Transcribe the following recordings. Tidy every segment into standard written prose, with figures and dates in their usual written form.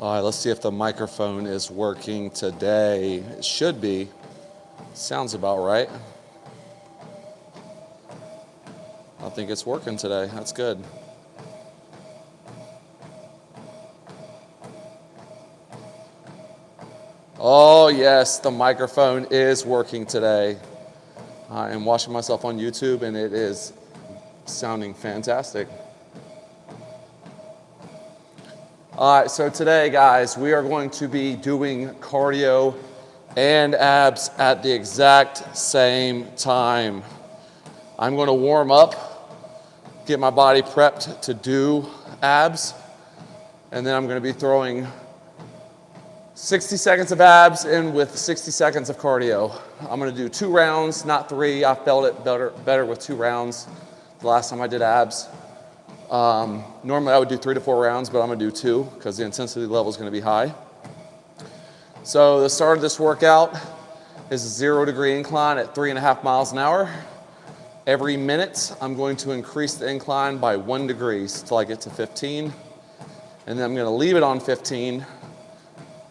All right, let's see if the microphone is working today. It should be. Sounds about right. I think it's working today. That's good. Oh, yes, the microphone is working today. I am watching myself on YouTube, and it is sounding fantastic. All right, so today, guys, we are going to be doing cardio and abs at the exact same time. I'm going to warm up, get my body prepped to do abs, and then I'm going to be throwing 60 seconds of abs in with 60 seconds of cardio. I'm going to do 2 rounds, not 3. I felt it better with 2 rounds the last time I did abs. Normally I would do 3 to 4 rounds, but I'm going to do 2 because the intensity level is going to be high. So the start of this workout is a 0-degree incline at 3.5 miles an hour. Every minute I'm going to increase the incline by 1 degree until I get to 15. And then I'm going to leave it on 15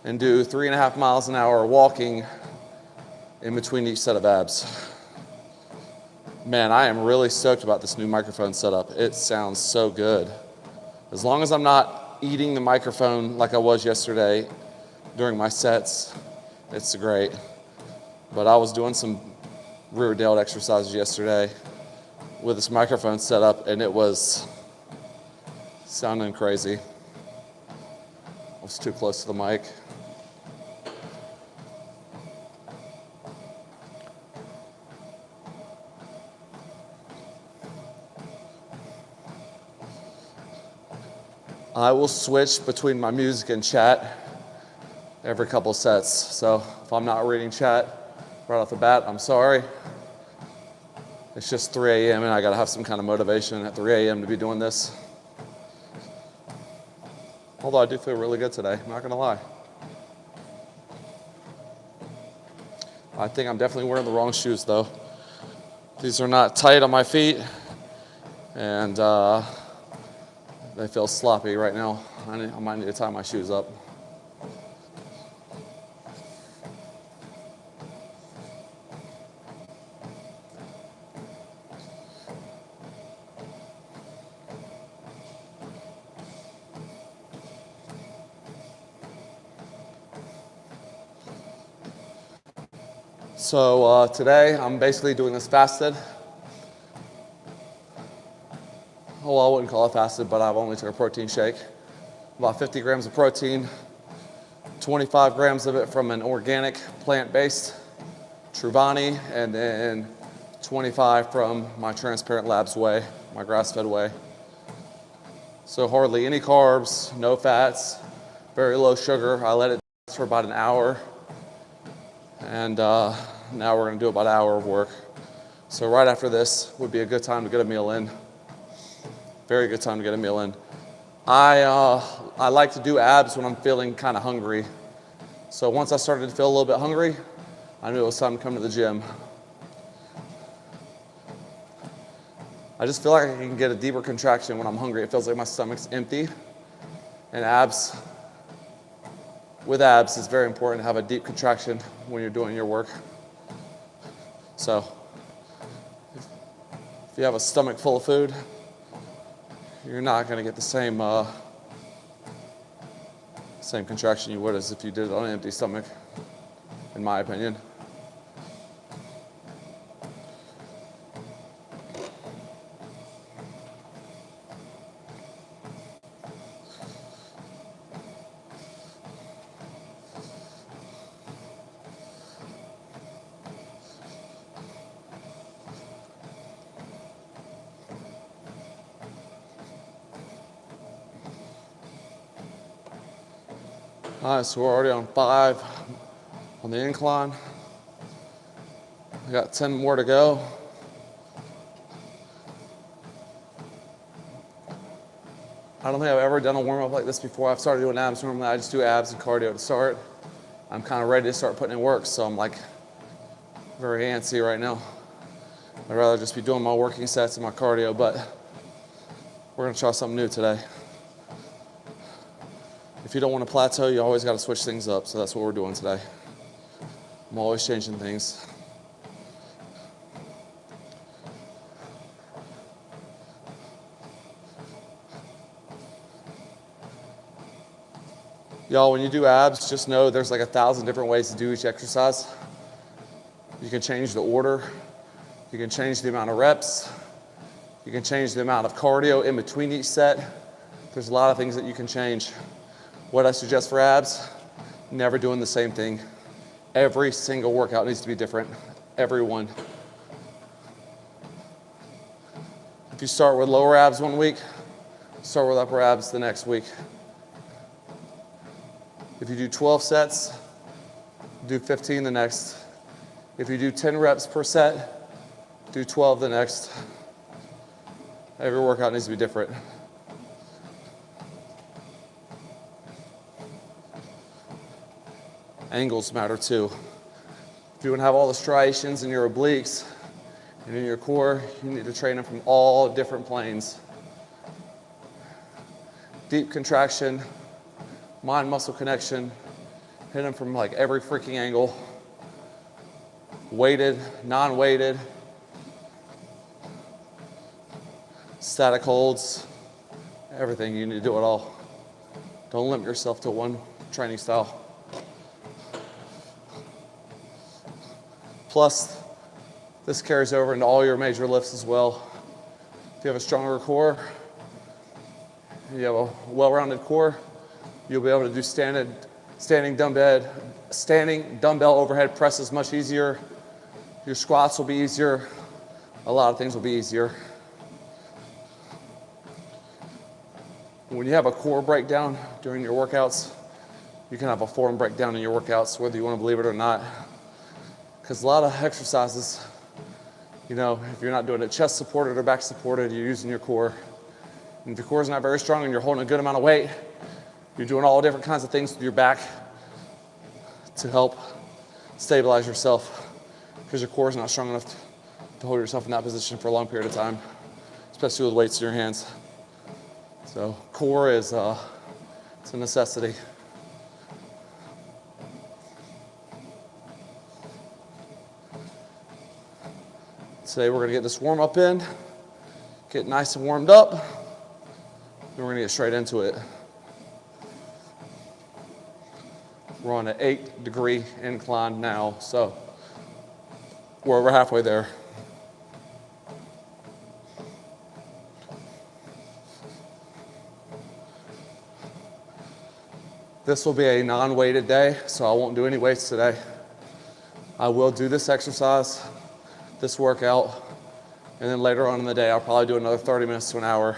and do 3.5 miles an hour walking in between each set of abs. Man, I am really stoked about this new microphone setup. It sounds so good. As long as I'm not eating the microphone like I was yesterday during my sets, it's great. But I was doing some rear delt exercises yesterday with this microphone set up, and it was sounding crazy. I was too close to the mic. I will switch between my music and chat every couple sets. So if I'm not reading chat right off the bat, I'm sorry. It's just 3 a.m. and I gotta have some kind of motivation at 3 a.m. to be doing this. Although I do feel really good today, I'm not gonna lie. I think I'm definitely wearing the wrong shoes though. These are not tight on my feet, and they feel sloppy right now. I might need to tie my shoes up. So today I'm basically doing this fasted. Well, I wouldn't call it fasted, but I've only took a protein shake. About 50 grams of protein, 25 grams of it from an organic plant-based Truvani, and then 25 from my Transparent Labs whey, my grass-fed whey. So hardly any carbs, no fats, very low sugar. I let it for about an hour, and now we're gonna do about an hour of work. So right after this would be a good time to get a meal in. Very good time to get a meal in. I like to do abs when I'm feeling kind of hungry. So once I started to feel a little bit hungry, I knew it was time to come to the gym. I just feel like I can get a deeper contraction when I'm hungry. It feels like my stomach's empty. And with abs, it's very important to have a deep contraction when you're doing your work. So if you have a stomach full of food, you're not going to get the same contraction you would as if you did it on an empty stomach, in my opinion. All right, so we're already on 5 on the incline. I got 10 more to go. I don't think I've ever done a warm-up like this before. I've started doing abs. Normally I just do abs and cardio to start. I'm kind of ready to start putting in work, so I'm like very antsy right now. I'd rather just be doing my working sets and my cardio, but we're gonna try something new today. If if you don't want to plateau, you always got to switch things up. So that's what we're doing today. I'm always changing things. Y'all, when you do abs, just know there's like 1,000 different ways to do each exercise. You can change the order. You can change the amount of reps. You can change the amount of cardio in between each set. There's a lot of things that you can change. What I suggest for abs, never doing the same thing. Every single workout needs to be different. Every one. If you start with lower abs one week, start with upper abs the next week. If you do 12 sets, do 15 the next. If you do 10 reps per set, do 12 the next. Every workout needs to be different. Angles matter too. If you want to have all the striations in your obliques and in your core, you need to train them from all different planes. Deep contraction, mind-muscle connection, hit them from like every freaking angle. Weighted, non-weighted, static holds, everything. You need to do it all. Don't limit yourself to one training style. Plus, this carries over into all your major lifts as well. If you have a stronger core, you have a well-rounded core, you'll be able to do standing dumbbell overhead presses much easier. Your squats will be easier. A lot of things will be easier. When you have a core breakdown during your workouts, you can have a form breakdown in your workouts, whether you want to believe it or not. Because a lot of exercises, you know, if you're not doing it chest supported or back supported, you're using your core. And if your core is not very strong and you're holding a good amount of weight, you're doing all different kinds of things with your back to help stabilize yourself, because your core is not strong enough to hold yourself in that position for a long period of time, especially with weights in your hands. So core is it's a necessity. Today we're gonna get this warm up in, get nice and warmed up, then we're gonna get straight into it. We're on an 8-degree incline now, so we're over halfway there. This will be a non-weighted day, so I won't do any weights today. I will do this exercise, this workout, and then later on in the day, I'll probably do another 30 minutes to an hour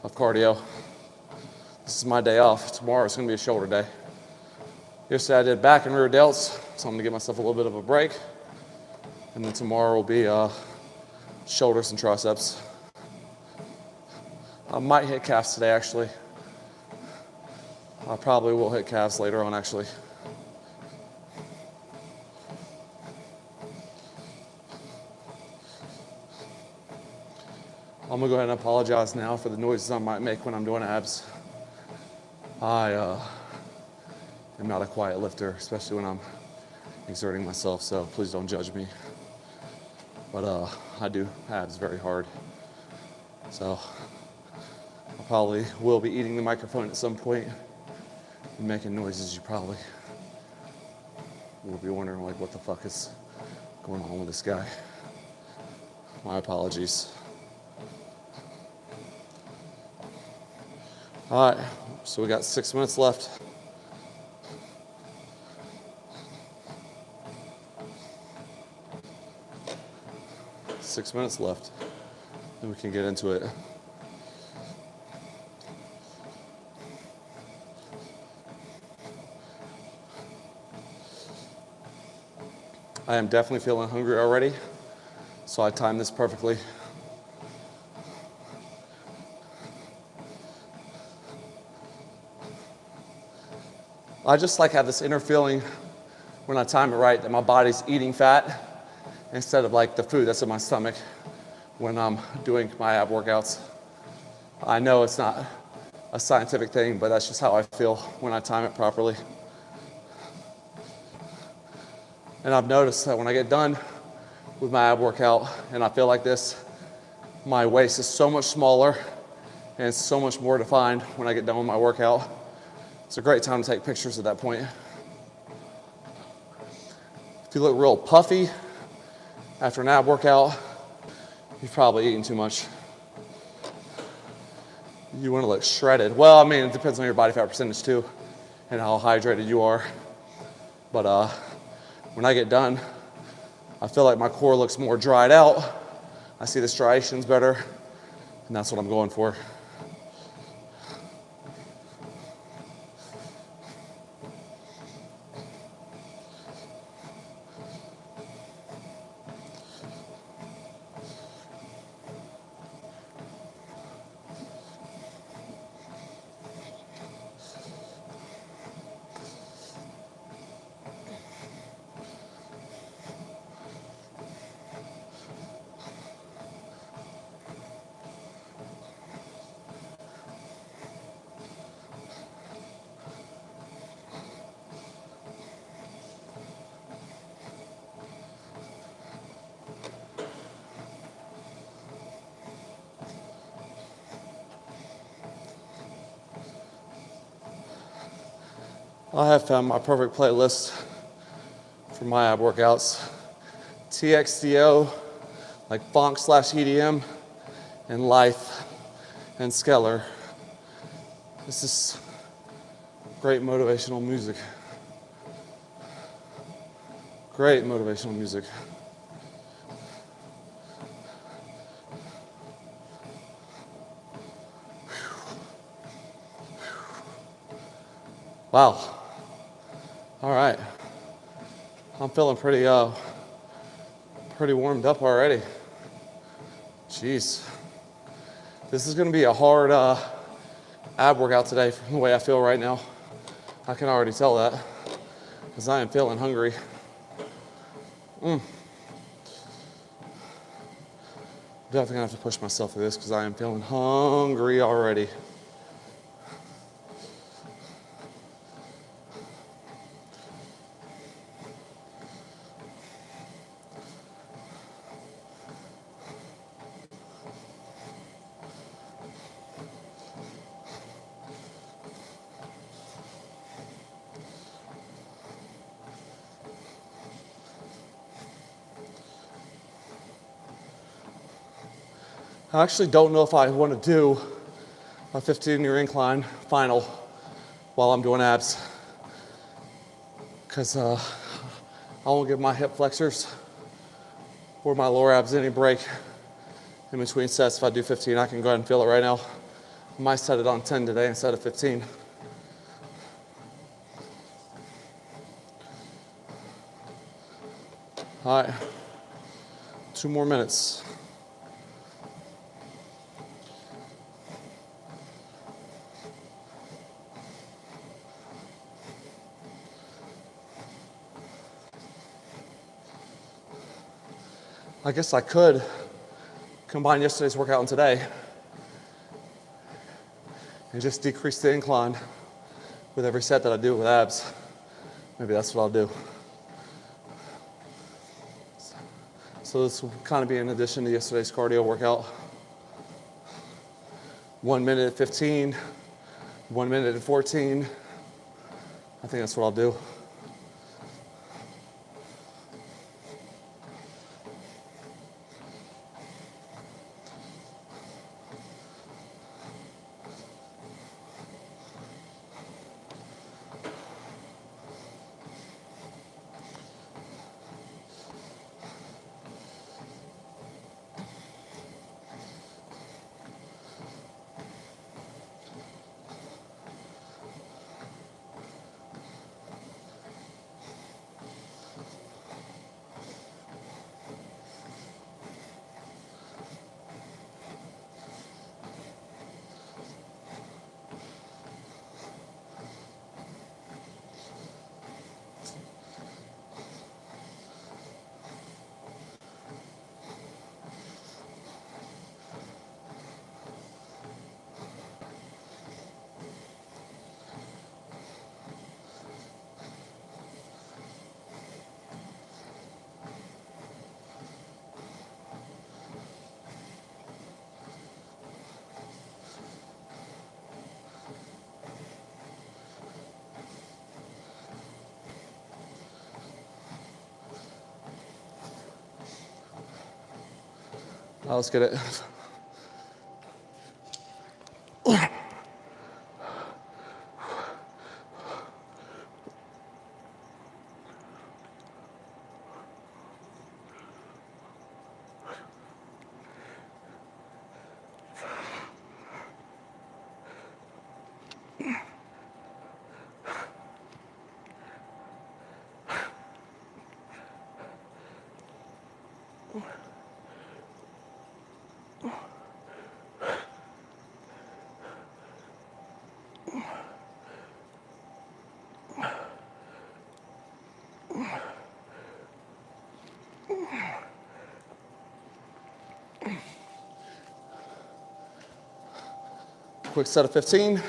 of cardio. This is my day off. Tomorrow it's gonna be a shoulder day. Yesterday I did back and rear delts, so I'm gonna give myself a little bit of a break. And then tomorrow will be shoulders and triceps. I might hit calves today, actually. I probably will hit calves later on, actually. I'm gonna go ahead and apologize now for the noises I might make when I'm doing abs. I am not a quiet lifter, especially when I'm exerting myself, so please don't judge me. But I do abs very hard. So I probably will be eating the microphone at some point and making noises. You probably will be wondering, like, what the fuck is going on with this guy? My apologies. All right, so we got 6 minutes left. Six minutes left, and we can get into it. I am definitely feeling hungry already, so I timed this perfectly. I just like have this inner feeling when I time it right that my body's eating fat instead of like the food that's in my stomach when I'm doing my ab workouts. I know it's not a scientific thing, but that's just how I feel when I time it properly. And I've noticed that when I get done with my ab workout and I feel like this, my waist is so much smaller and it's so much more defined when I get done with my workout. It's a great time to take pictures at that point. If you look real puffy after an ab workout, you've probably eaten too much. You want to look shredded. Well, I mean, it depends on your body fat percentage too and how hydrated you are. But when I get done, I feel like my core looks more dried out. I see the striations better, and that's what I'm going for. I have found my perfect playlist for my ab workouts. TXDO, like funk/EDM, and Life and Skeller. This is great motivational music. Great motivational music. Wow. All right. I'm feeling pretty warmed up already. Jeez. This is gonna be a hard ab workout today from the way I feel right now. I can already tell that because I am feeling hungry. Definitely gonna have to push myself through this because I am feeling hungry already. I actually don't know if I want to do a 15-year incline final while I'm doing abs because I won't give my hip flexors or my lower abs any break in between sets. If I do 15, I can go ahead and feel it right now. I might set it on 10 today instead of 15. All right, 2 more minutes. I guess I could combine yesterday's workout and today and just decrease the incline with every set that I do with abs. Maybe that's what I'll do. So this will kind of be in addition to yesterday's cardio workout. 1 minute at 15, 1 minute at 14. I think that's what I'll do. Let's get it. Quick set of 15.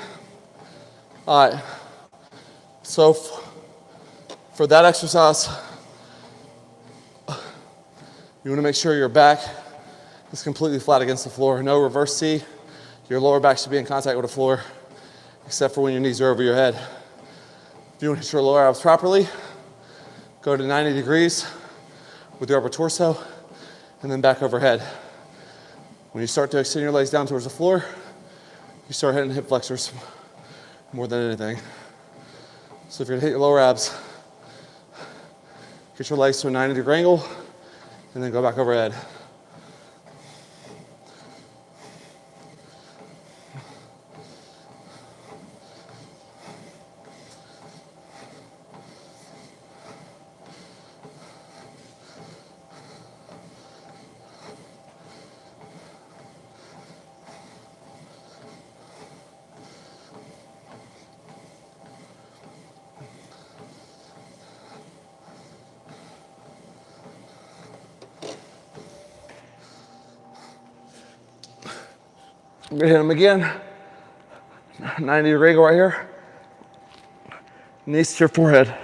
All right, so for that exercise, you want to make sure your back is completely flat against the floor. No reverse C. Your lower back should be in contact with the floor, except for when your knees are over your head. If you want to hit your lower abs properly, go to 90 degrees with your upper torso, and then back overhead. When you start to extend your legs down towards the floor, you start hitting hip flexors more than anything. So if you're gonna hit your lower abs, get your legs to a 90-degree angle, and then go back overhead. I'm gonna hit them again. 90-degree angle right here. Knees to your forehead.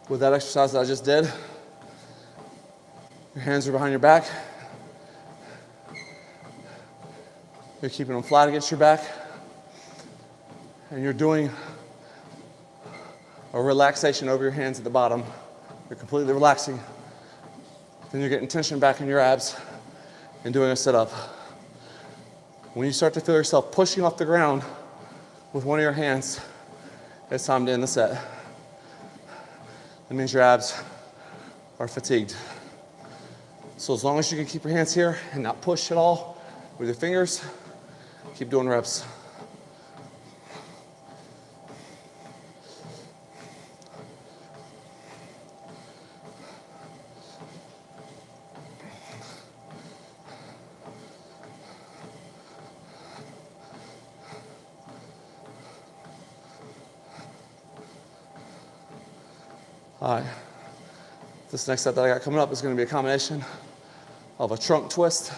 With that exercise that I just did, your hands are behind your back. You're keeping them flat against your back. And you're doing a relaxation over your hands at the bottom You're completely relaxing. Then you're getting tension back in your abs and doing a sit-up. When you start to feel yourself pushing off the ground with one of your hands, it's time to end the set. That means your abs are fatigued. So as long as you can keep your hands here and not push at all with your fingers, keep doing reps. All right, this next set that I got coming up is gonna be a combination of a trunk twist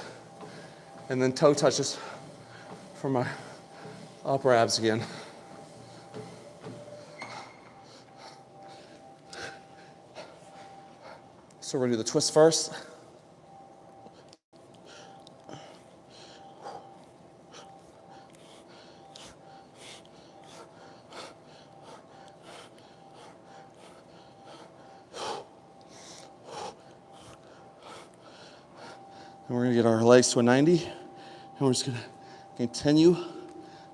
and then toe touches for my upper abs again. So we're gonna do the twist first. And we're gonna get our legs to a 90, and we're just gonna continue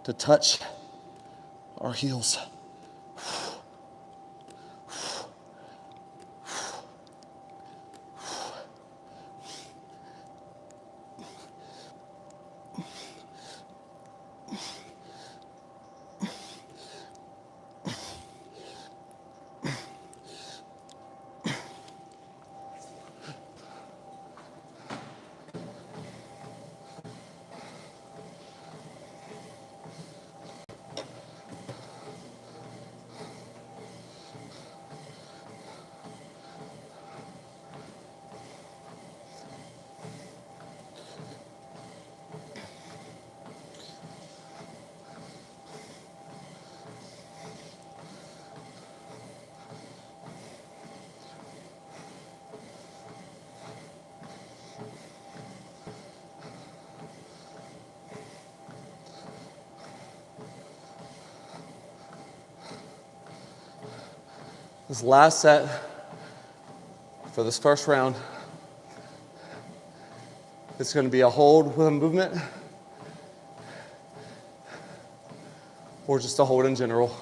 to touch our heels. This last set for this first round, it's going to be a hold with a movement or just a hold in general.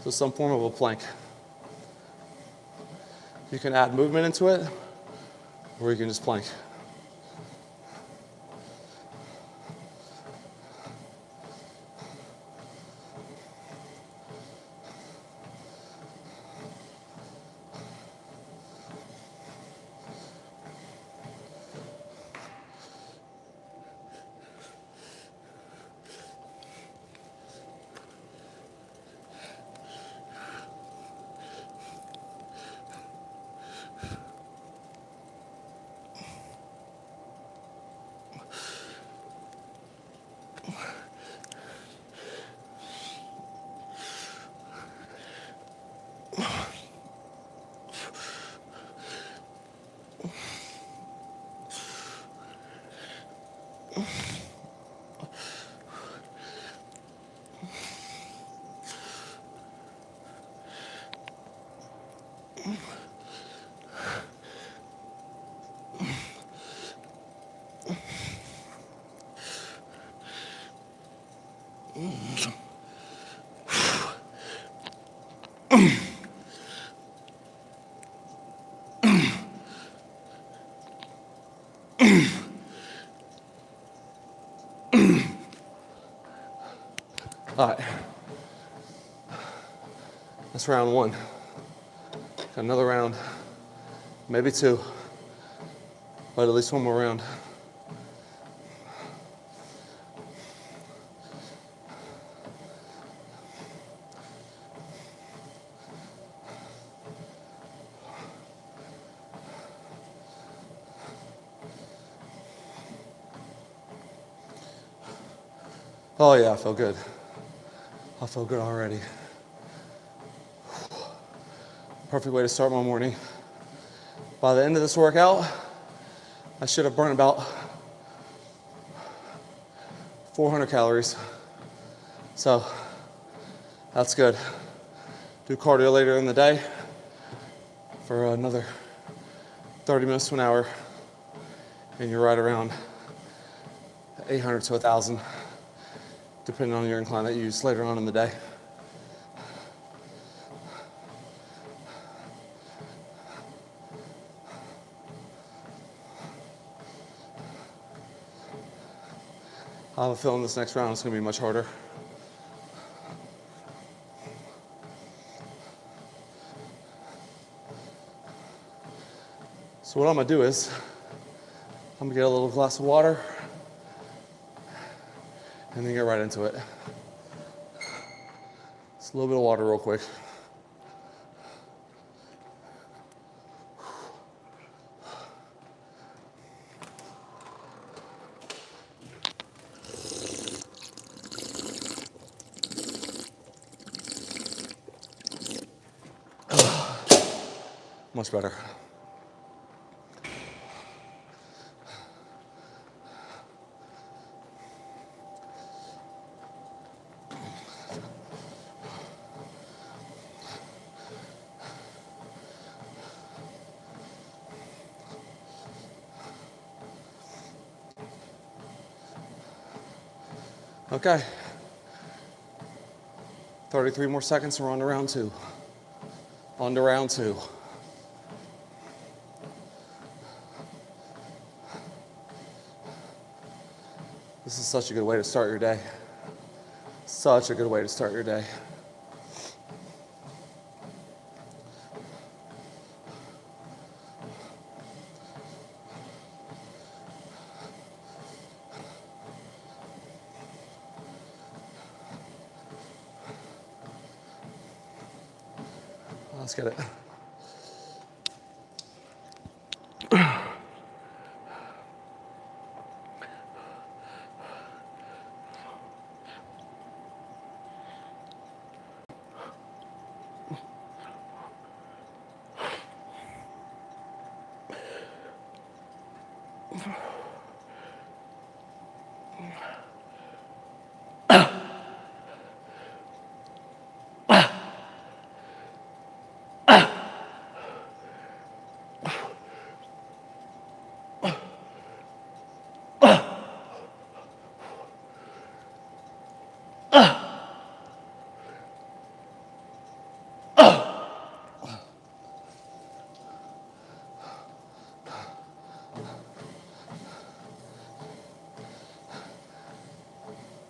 So some form of a plank. You can add movement into it, or you can just plank. All right, that's round one. Got another round, maybe two, but at least one more round. Oh yeah, I feel good. I feel good already. Perfect way to start my morning. By the end of this workout, I should have burned about 400 calories. So that's good. do cardio later in the day for another 30 minutes to an hour, and you're right around 800 to 1,000, depending on your incline that you use later on in the day. I have a feeling this next round is going to be much harder. So what I'm going to do is, I'm going to get a little glass of water and then get right into it. Just a little bit of water real quick. Much better. Okay. 33 more seconds and we're on to round two. On to round two. This is such a good way to start your day. Such a good way to start your day. Let's get it.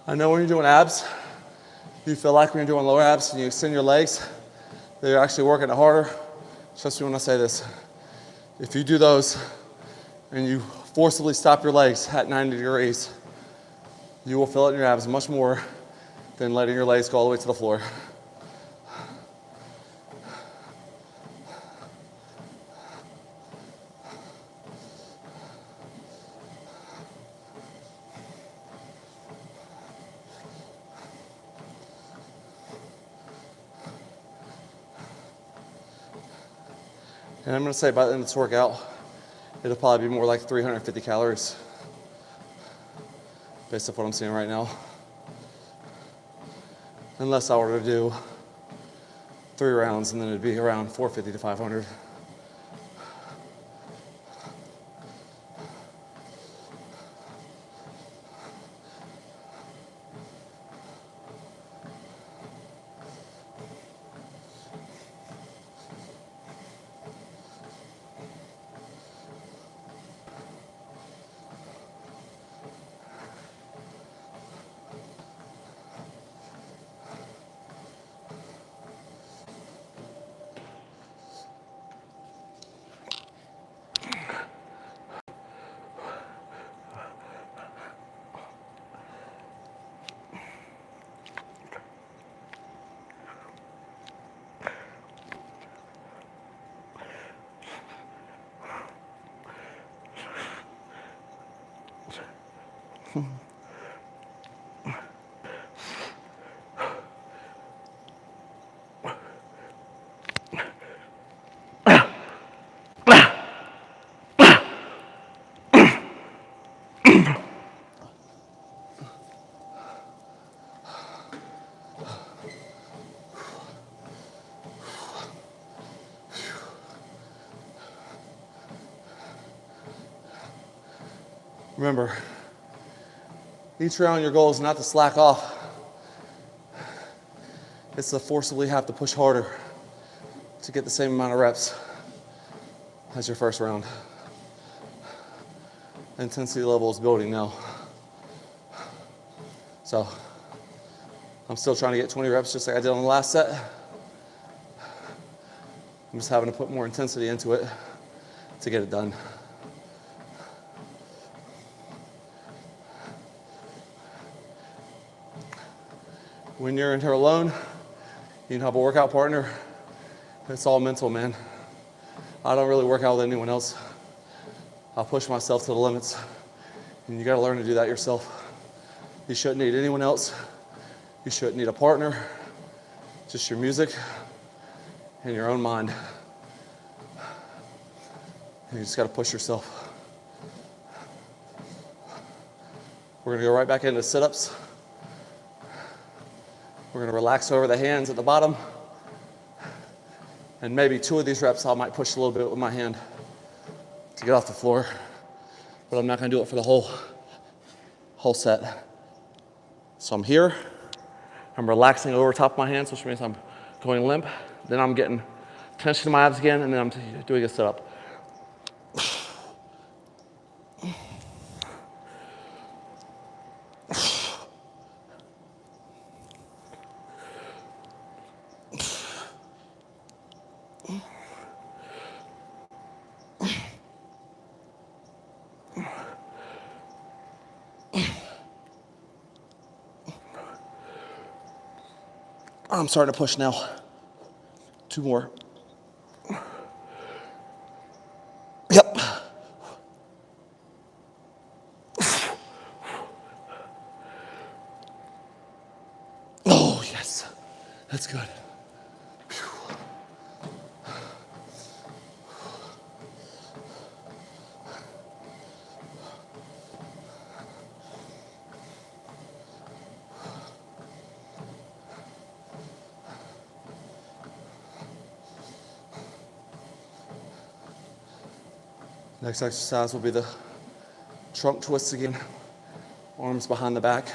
I know when you're doing abs, you feel like when you're doing lower abs and you extend your legs, that you're actually working it harder. Trust me when I say this. If you do those and you forcibly stop your legs at 90 degrees, you will feel it in your abs much more than letting your legs go all the way to the floor. And I'm going to say by the end of this workout, it'll probably be more like 350 calories based off what I'm seeing right now. Unless I were to do 3 rounds, and then it'd be around 450 to 500. Remember, each round your goal is not to slack off. It's to forcibly have to push harder to get the same amount of reps as your first round. Intensity level is building now. So I'm still trying to get 20 reps just like I did on the last set. I'm just having to put more intensity into it to get it done. When you're in here alone, you can have a workout partner. It's all mental, man. I don't really work out with anyone else. I'll push myself to the limits. And you gotta learn to do that yourself. You shouldn't need anyone else. You shouldn't need a partner. Just your music and your own mind. And you just gotta push yourself. We're gonna go right back into sit-ups. We're gonna relax over the hands at the bottom. And maybe 2 of these reps I might push a little bit with my hand to get off the floor. But I'm not gonna do it for the whole set. So I'm here, I'm relaxing over top of my hands, which means I'm going limp. Then I'm getting tension in my abs again, and then I'm doing a sit-up. I'm starting to push now. 2 more. Yep. Oh, yes. That's good. Next exercise will be the trunk twists again. Arms behind the back.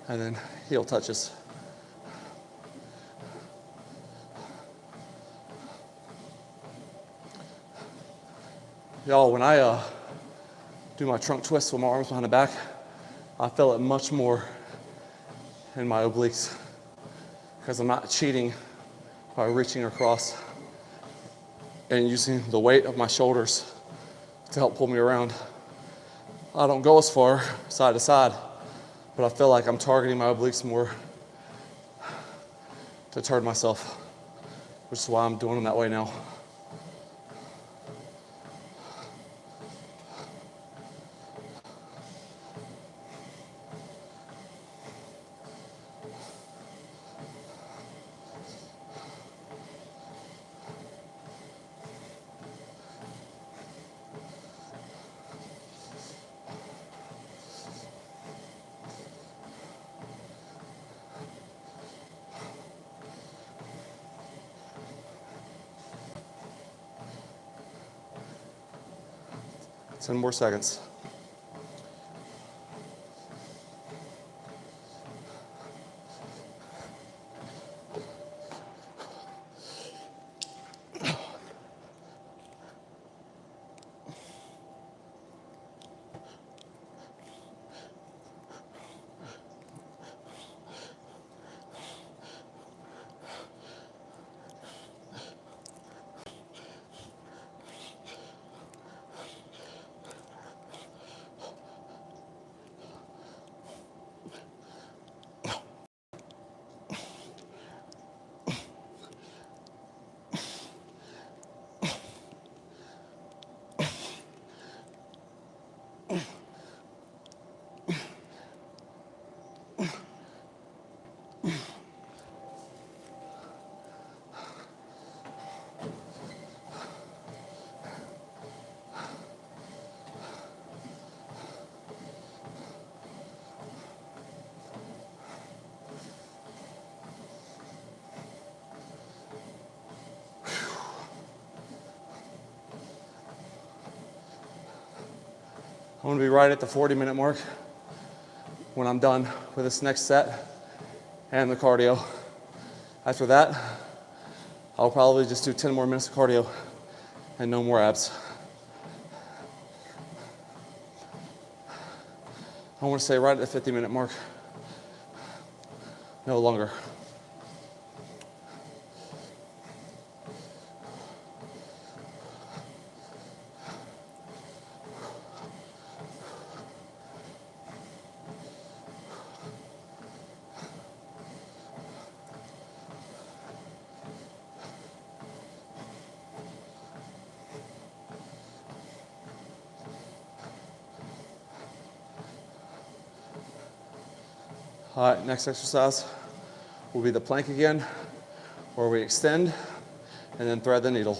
And then heel touches. Y'all, when I do my trunk twists with my arms behind the back, I feel it much more in my obliques because I'm not cheating by reaching across and using the weight of my shoulders to help pull me around. I don't go as far side to side, but I feel like I'm targeting my obliques more to turn myself, which is why I'm doing them that way now. Ten more seconds. I'm gonna be right at the 40-minute mark when I'm done with this next set and the cardio. After that, I'll probably just do 10 more minutes of cardio and no more abs. I want to stay right at the 50-minute mark. No longer. All right, next exercise will be the plank again, where we extend and then thread the needle.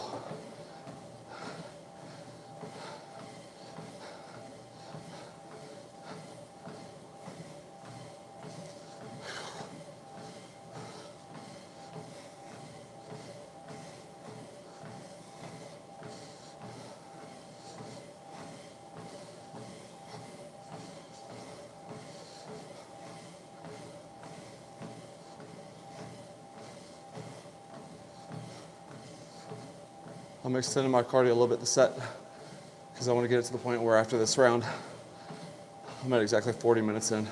I'm extending my cardio a little bit to set because I want to get it to the point where after this round, I'm at exactly 40 minutes in.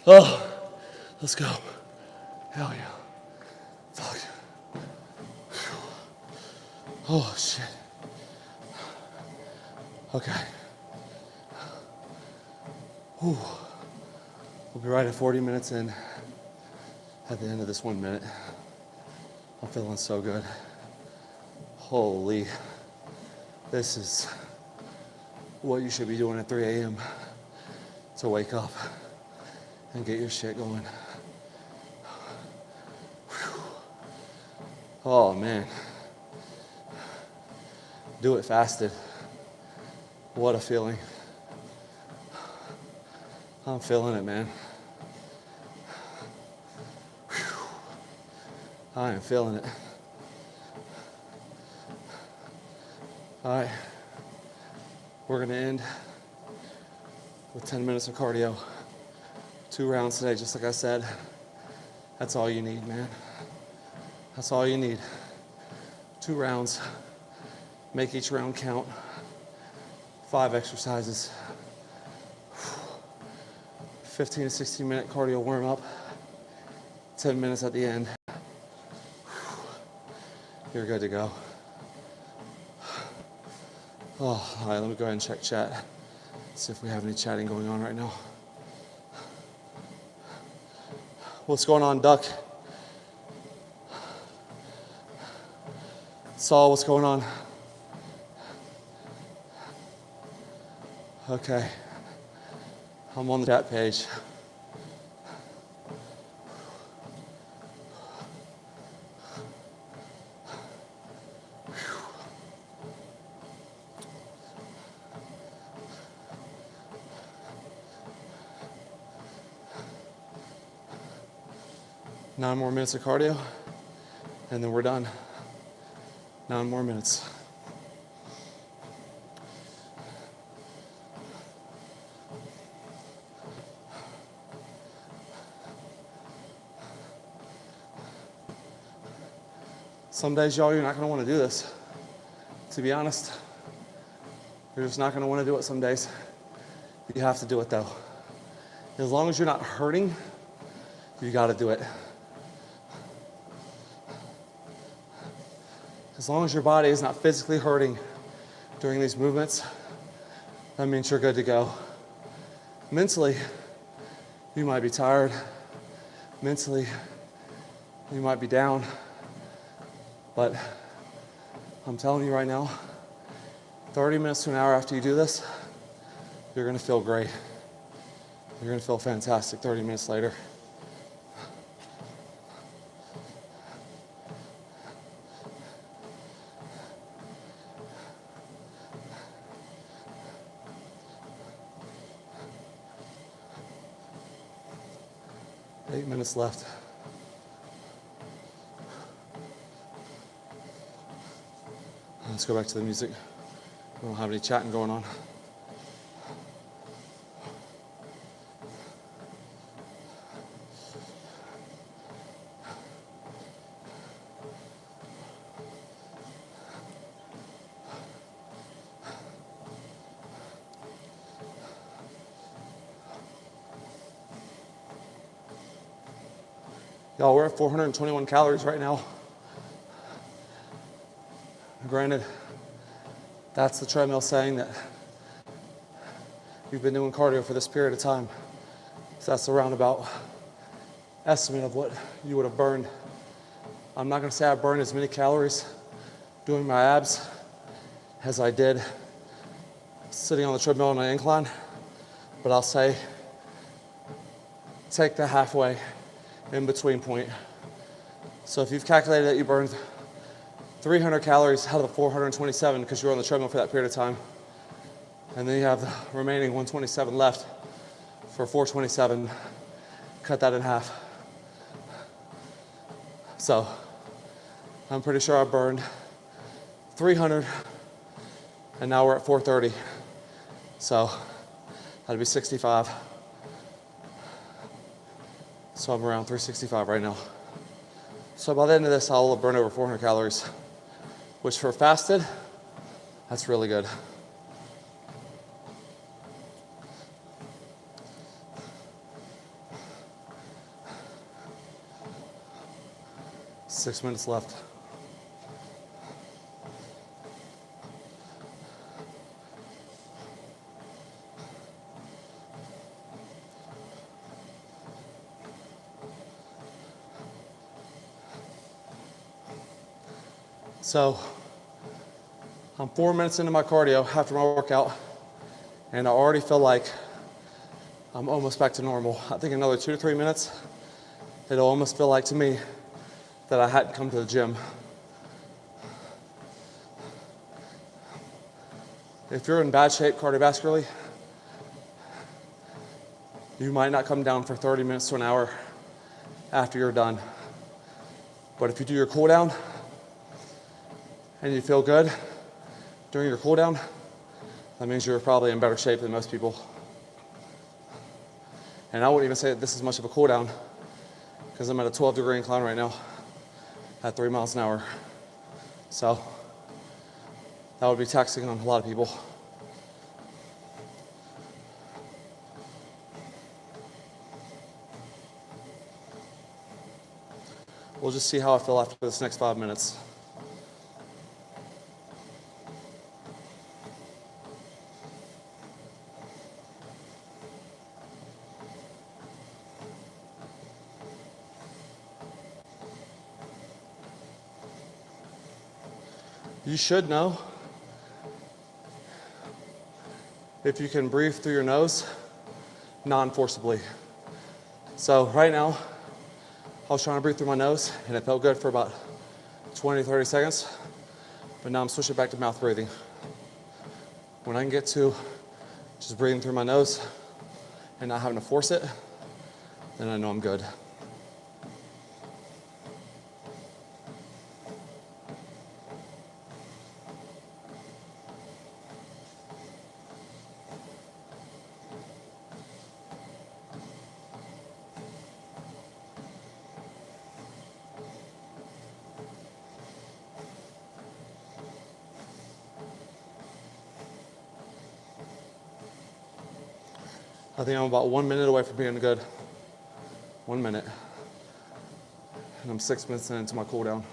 Oh, let's go. Hell yeah. Fuck. Oh, shit. Okay. Whew. We'll be right at 40 minutes in at the end of this 1 minute. I'm feeling so good. Holy. This is what you should be doing at 3 a.m. to wake up and get your shit going. Whew. Oh, man. Do it fasted. What a feeling. I'm feeling it, man. Whew. I am feeling it. All right. We're gonna end with 10 minutes of cardio. 2 rounds today, just like I said. That's all you need, man. That's all you need. 2 rounds. Make each round count. 5 exercises. 15 to 16 minute cardio warm up. 10 minutes at the end. You're good to go. Oh, all right, let me go ahead and check chat. See if we have any chatting going on right now. What's going on, Duck? Saul, what's going on? Okay. I'm on the chat page. Nine more minutes of cardio, and then we're done. 9 more minutes. Some days, y'all, you're not gonna wanna do this. To be honest, you're just not gonna wanna do it some days. You have to do it though. As long as you're not hurting, you gotta do it. As long as your body is not physically hurting during these movements, that means you're good to go. Mentally, you might be tired. Mentally, you might be down. But I'm telling you right now, 30 minutes to an hour after you do this, you're gonna feel great. You're gonna feel fantastic 30 minutes later. Eight minutes left. Let's go back to the music. We don't have any chatting going on. Y'all, we're at 421 calories right now. Granted, that's the treadmill saying that you've been doing cardio for this period of time. So that's a roundabout estimate of what you would have burned. I'm not gonna say I burned as many calories doing my abs as I did sitting on the treadmill on an incline, but I'll say take the halfway in between point. So if you've calculated that you burned 300 calories out of the 427 because you were on the treadmill for that period of time, and then you have the remaining 127 left for 427, cut that in half. So I'm pretty sure I burned 300, and now we're at 430. So that'd be 65. So I'm around 365 right now. So by the end of this, I'll burn over 400 calories, which for fasted, that's really good. Six minutes left. So I'm 4 minutes into my cardio after my workout, and I already feel like I'm almost back to normal. I think another 2 to 3 minutes, it'll almost feel like to me that I hadn't come to the gym. If you're in bad shape cardiovascularly, you might not come down for 30 minutes to an hour after you're done. But if you do your cool down and you feel good during your cool down, that means you're probably in better shape than most people. And I wouldn't even say that this is much of a cool down because I'm at a 12-degree incline right now at 3 miles an hour. So that would be taxing on a lot of people. We'll just see how I feel after this next 5 minutes. You should know if you can breathe through your nose non-forcibly. So right now, I was trying to breathe through my nose and it felt good for about 20, 30 seconds, but now I'm switching back to mouth breathing. When I can get to just breathing through my nose and not having to force it, then I know I'm good. I think I'm about 1 minute away from being good. 1 minute. And I'm 6 minutes into my cool down.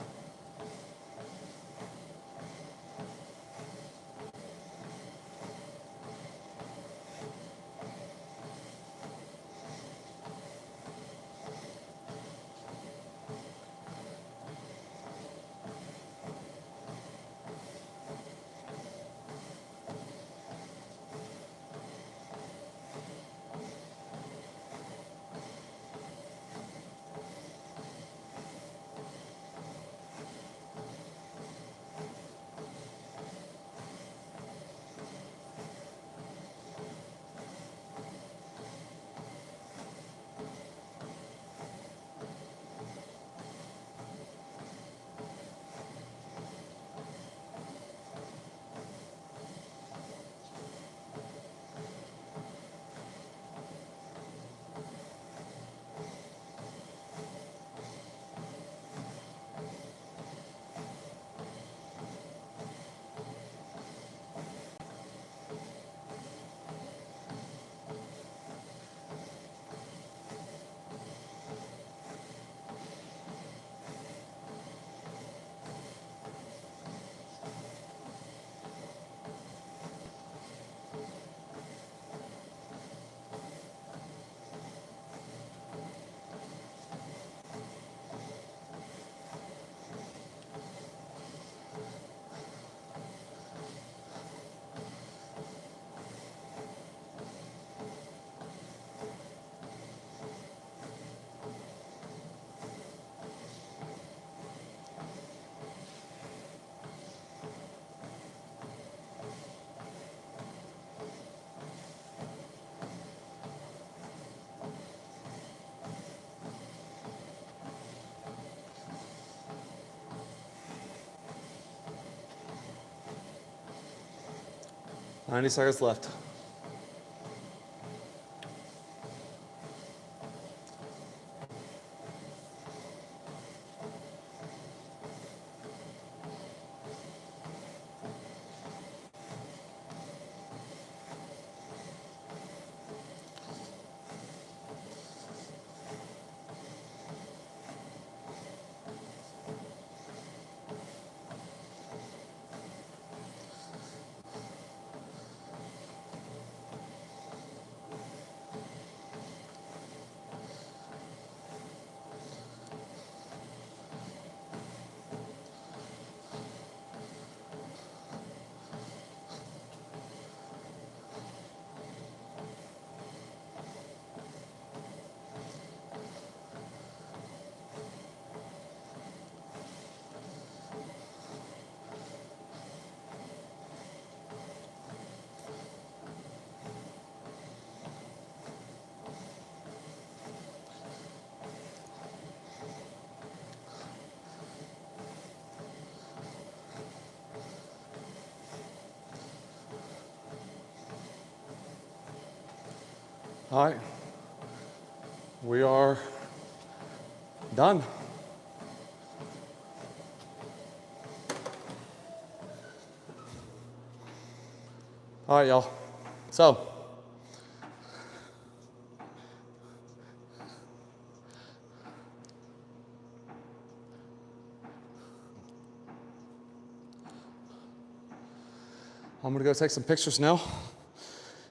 Ninety seconds left. All right, we are done. All right, y'all. So, I'm gonna go take some pictures now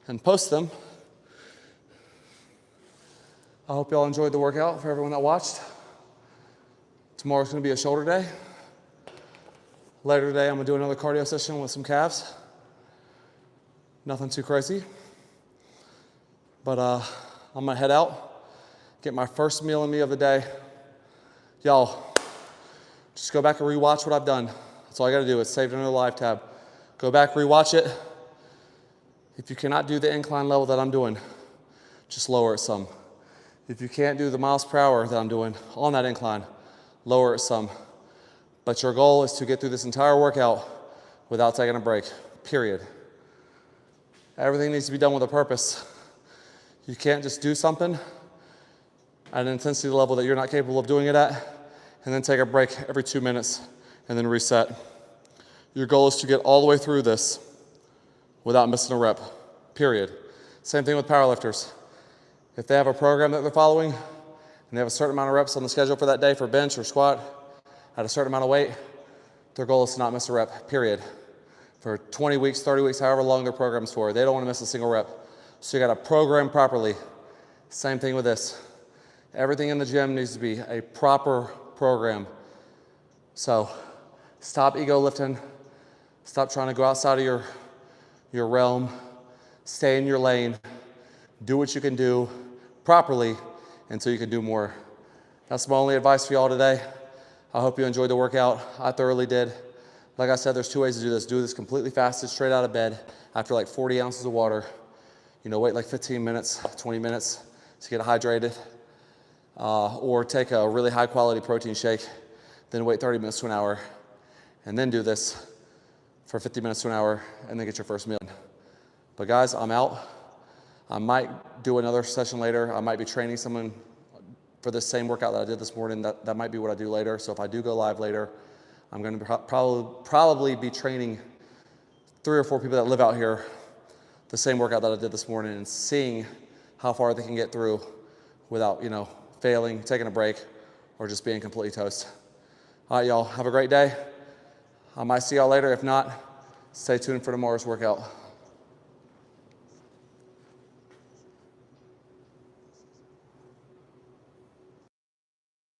and post them. I hope y'all enjoyed the workout for everyone that watched. Tomorrow's gonna be a shoulder day. Later today, I'm gonna do another cardio session with some calves. Nothing too crazy. But I'm gonna head out, get my first meal in me of the day. Y'all, just go back and rewatch what I've done. That's all I gotta do. It's saved under the live tab. Go back, rewatch it. If you cannot do the incline level that I'm doing, just lower it some. If you can't do the miles per hour that I'm doing on that incline, lower it some. But your goal is to get through this entire workout without taking a break, period. Everything needs to be done with a purpose. You can't just do something at an intensity level that you're not capable of doing it at, and then take a break every 2 minutes and then reset. Your goal is to get all the way through this without missing a rep, period. Same thing with powerlifters. If they have a program that they're following and they have a certain amount of reps on the schedule for that day for bench or squat at a certain amount of weight, their goal is to not miss a rep, period. For 20 weeks, 30 weeks, however long their program's for, they don't want to miss a single rep. So you got to program properly. Same thing with this. Everything in the gym needs to be a proper program. So stop ego lifting. Stop trying to go outside of your realm. Stay in your lane. Do what you can do properly until you can do more. That's my only advice for y'all today. I hope you enjoyed the workout. I thoroughly did. Like I said, there's two ways to do this. Do this completely fasted, straight out of bed, after like 40 ounces of water. You know, wait like 15 minutes, 20 minutes to get hydrated. Or take a really high quality protein shake, then wait 30 minutes to an hour, and then do this for 50 minutes to an hour, and then get your first meal. But guys, I'm out. I might do another session later. I might be training someone for the same workout that I did this morning. That might be what I do later. So if I do go live later, I'm going to probably be training 3 or 4 people that live out here the same workout that I did this morning and seeing how far they can get through without, failing, taking a break, or just being completely toast. All right, y'all, have a great day. I might see y'all later. If not, stay tuned for tomorrow's workout.